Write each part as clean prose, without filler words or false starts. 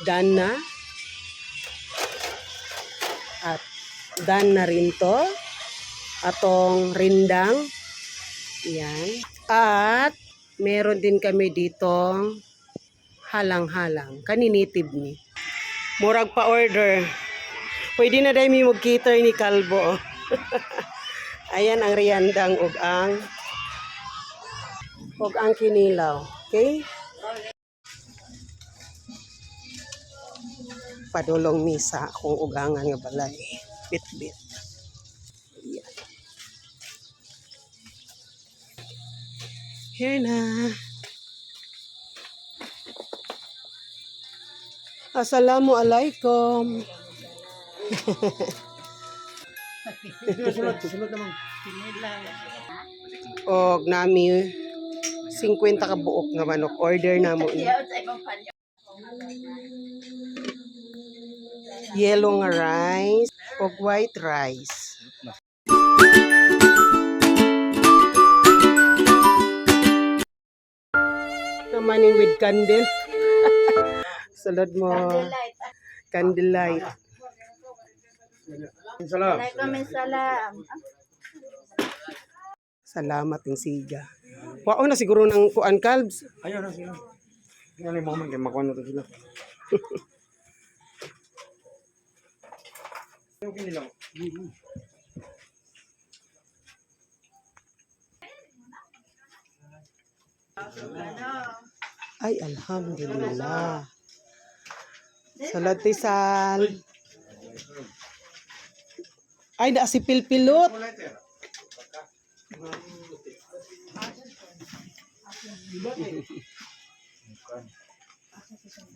done na. At done na rin to. Atong rindang. Yan. At meron din kami ditong halang-halang. Kaninitib ni. Murag pa order. Pwede na dahil mi mag-cater ni Kalbo. Ayan ang riyandang ug ang kinilaw. Okay? Padulong misa kung ugangan nga balay. Bit-bit. Ayan. Here na. Assalamualaikum. Sunod naman. Og nami 50 ka buok nga manok. Order na mo. Yellow nga rice og white rice. Namaning with candle. Salad mo. Candlelight. Salam. Salamat ng siga. Wao na siguro ng kuan kalbs. Ayun na sila. Tingnan mo man kay makuha na to sila. Okay nila. Ay, alhamdulillah. Salad tisal. Ay, na si Pilpilot.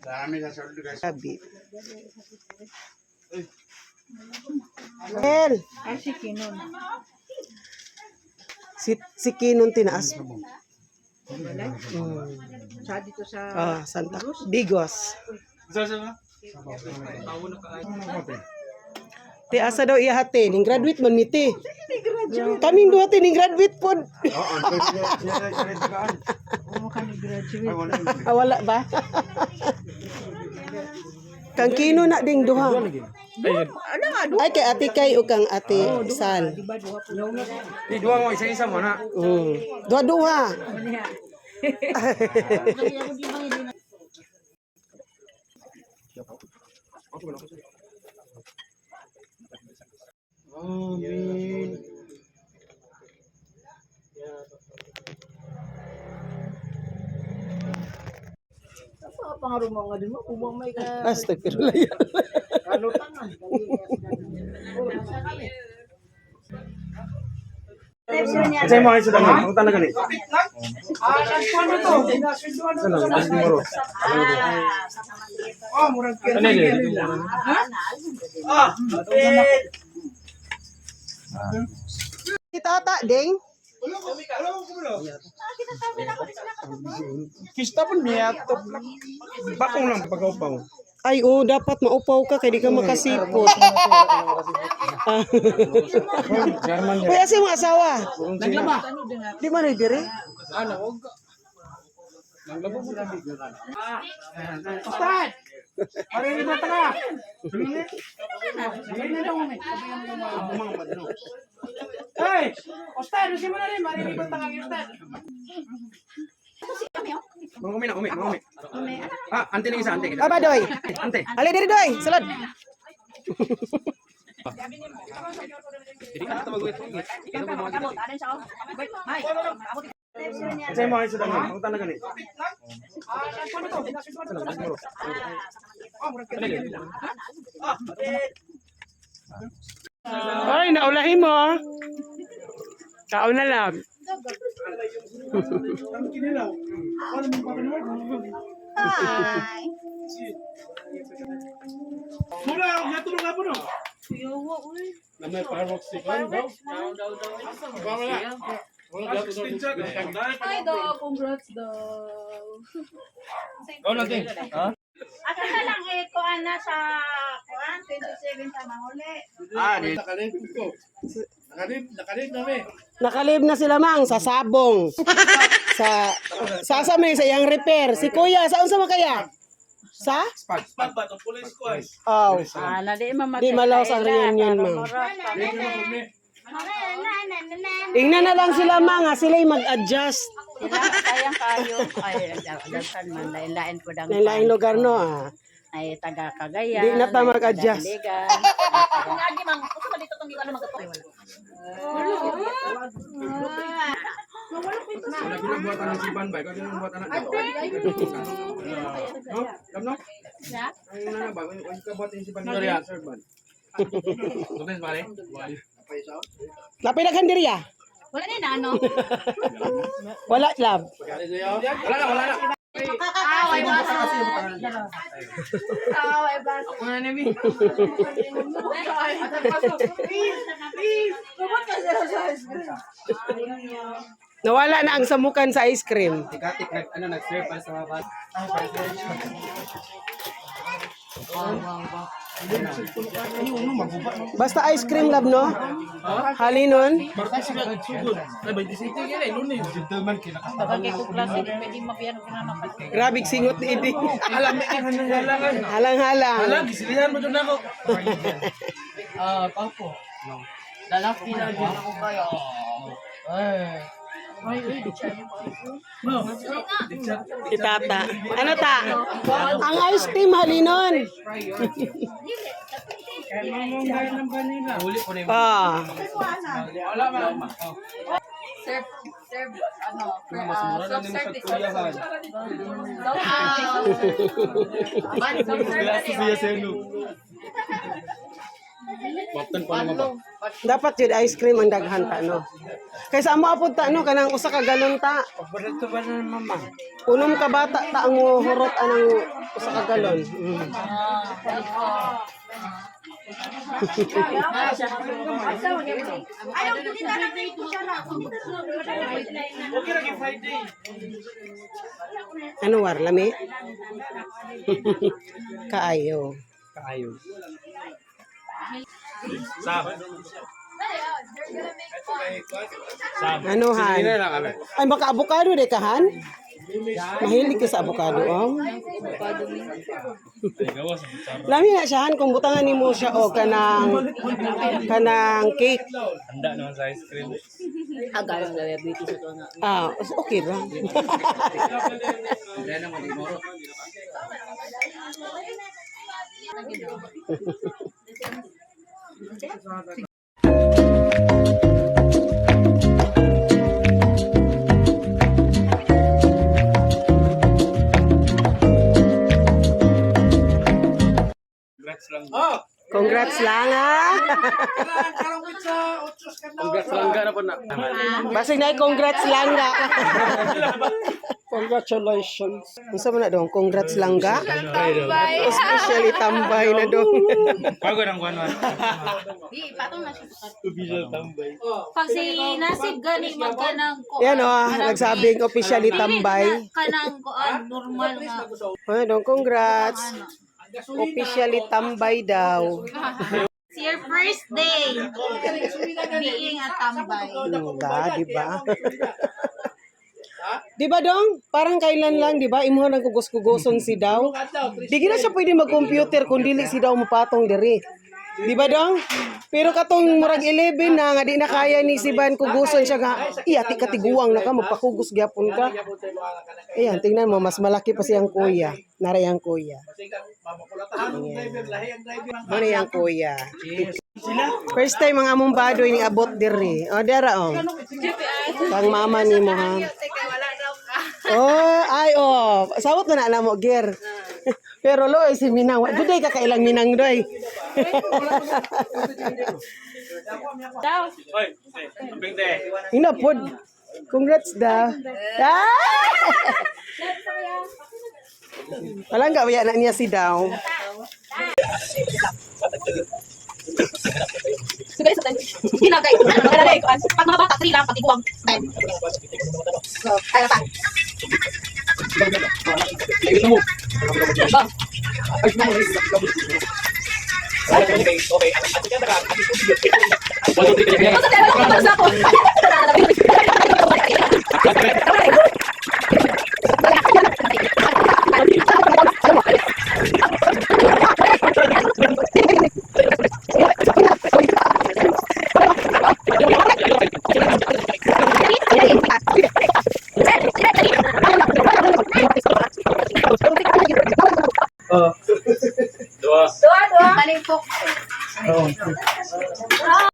Dami sa soldo guys. Sabi. El. Ay, si Kinon. Si Kinon tinaas mo. Sa dito sa... Santa Bigos. Sa. Ti asa daw iya hati, ning graduate man miti. Kaming duha ti ning graduate pod. Oo, Oo, ka nag-graduate. Wala ba? Kang Kino na ding duha. Ay kay ate kay o kang ate Sal. Diba, duha po. Di duwa mo isa-isa mo na. Duha-duha. Amin. Apa pangaruh mga din mo? Umang may ka... Astagfirullah. Ano tangan? Kasi mo ay sa tangan. Ang talaga ni. Nagpuan to. Salam, kasi moro. Murag kaya. Ano ni? Si tata ding. Kista pun niya. Bakong lang pag-upaw. Ay dapat maupaw ka kay di ka makasipot. German Uy, asa yung asawa? Naglaba. Di man ay dire? Ano? Naglaba mo lang. Ustad! Pare mo taka. Hindi na mo. Hey, Ustad, si mo na rin, mari mo taka Ustad. Umi. Ante na isa, ante. Aba doy. Ante. Ali diri doy, salad. Jadi kan kita mag-wait. Kita mo mga gito. Kasi mo ay sa tangan. Ang talaga ni. Ay, naulahin mo. Kaon na lang. Hi. Mula, natulog ako no. Yowo, uy. Namay paroxycon daw. Wala. Hi, dog. Congrats, dog. Go natin. Ha? Ako na lang kuan na sa kuan 27 sa mahuli. Di nakalib ko. Nakalib na me. Nakalib na sila mang sa sabong. sa sasami sa yang repair. Si Kuya, saan sa makaya? Sa? Spag ba to? Police squad. Oh. Di Di malaos ang reunion, ma'am. Tingnan na lang sila mga, sila'y mag-adjust. Sayang kayo. Ay, dagsan man. Lain-lain po dang. Lain lugar no ah. Ay, taga Cagayan. Di na ta mag-adjust. Kung agi mang, gusto mo dito itong ano mag-atoy. Wala ginabuhatan ng siban ba? Ikaw ginabuhatan ng gawa. No? Kamno? Ang na ba? Kung kabuhatan yung siban ng sir ban. Tulis pare? Napilaghan diri ah. Wala na ano. Wala lab. Wala na. Away basa. Away basa. Ako na nimi. Nawala na ang samukan sa ice cream. Tikatik nag-serve para sa mga bata. Basta ice cream lab no? Halinon. Bagay ko klase, pwede mabiyano ka naman kasi. Grabe singot ni Idi. Halang. Halang-halang. Gisilihan mo dun ako. Papo. Lalaki na din ako kayo. Itata. Ano ta? Ang ice cream halinon. Huli ko na yung Ah. Serve, ano, self-service. Dapat yun ice cream ang daghan ta no. Kaysa amo apod ta no kanang usa ka galon ta. Paborito ba na mama? Unom ka bata ta ang hurot anang usa ka galon. Mm. Ano war lami? Kaayo. Kaayo. Sab. Ano han? Ay baka avocado de kahan? Mahilig ka sa avocado, Lami na siya, Han, kung butangan ni mo siya, kanang cake. Handa naman sa ice cream. Agarang diabetes ito na. Okay ba? Wala naman, di moro. Congrats lang, ha? Congrats lang ka na po na. Basig na congrats lang ga. Congratulations. Unsa man na dong? Congrats lang ga? Especially tambay na dong. Bago ng kuwan. Di, patong na siya. Official tambay. Pag si nasib gani magkanang ko. Yan nagsabing officially tambay. Kanang ko normal nga. Ano dong? Congrats. Officially tambay daw. It's your first day being a tambay. Di ba? Di ba dong? Parang kailan lang, di ba? Imuha ng kugos-kugoson si daw. Di gina siya pwede mag-computer kung dili si daw mapatong diri. Di ba dong? Pero katong murag 11 na nga di na kaya ni si Ban kuguson siya nga. Ati katiguang na ka magpakugos gyapon ka. Ayan, tingnan mo mas malaki pa siyang kuya. Naray ang kuya. Ano yung kuya? First time mga among badoy ni abot diri. O dara Kang mama ni mo ha. Sawot ko na mo gear. Pero loy si Minang, wa duday ka kailang Minang doy. Ina pod. Congrats da. Walang gawaya na niya si Daw. Ginagay ko. Nagalagay ko. Pag mga bata, 3 lang, patiguang. So, kaya pa. Dua. Malipok.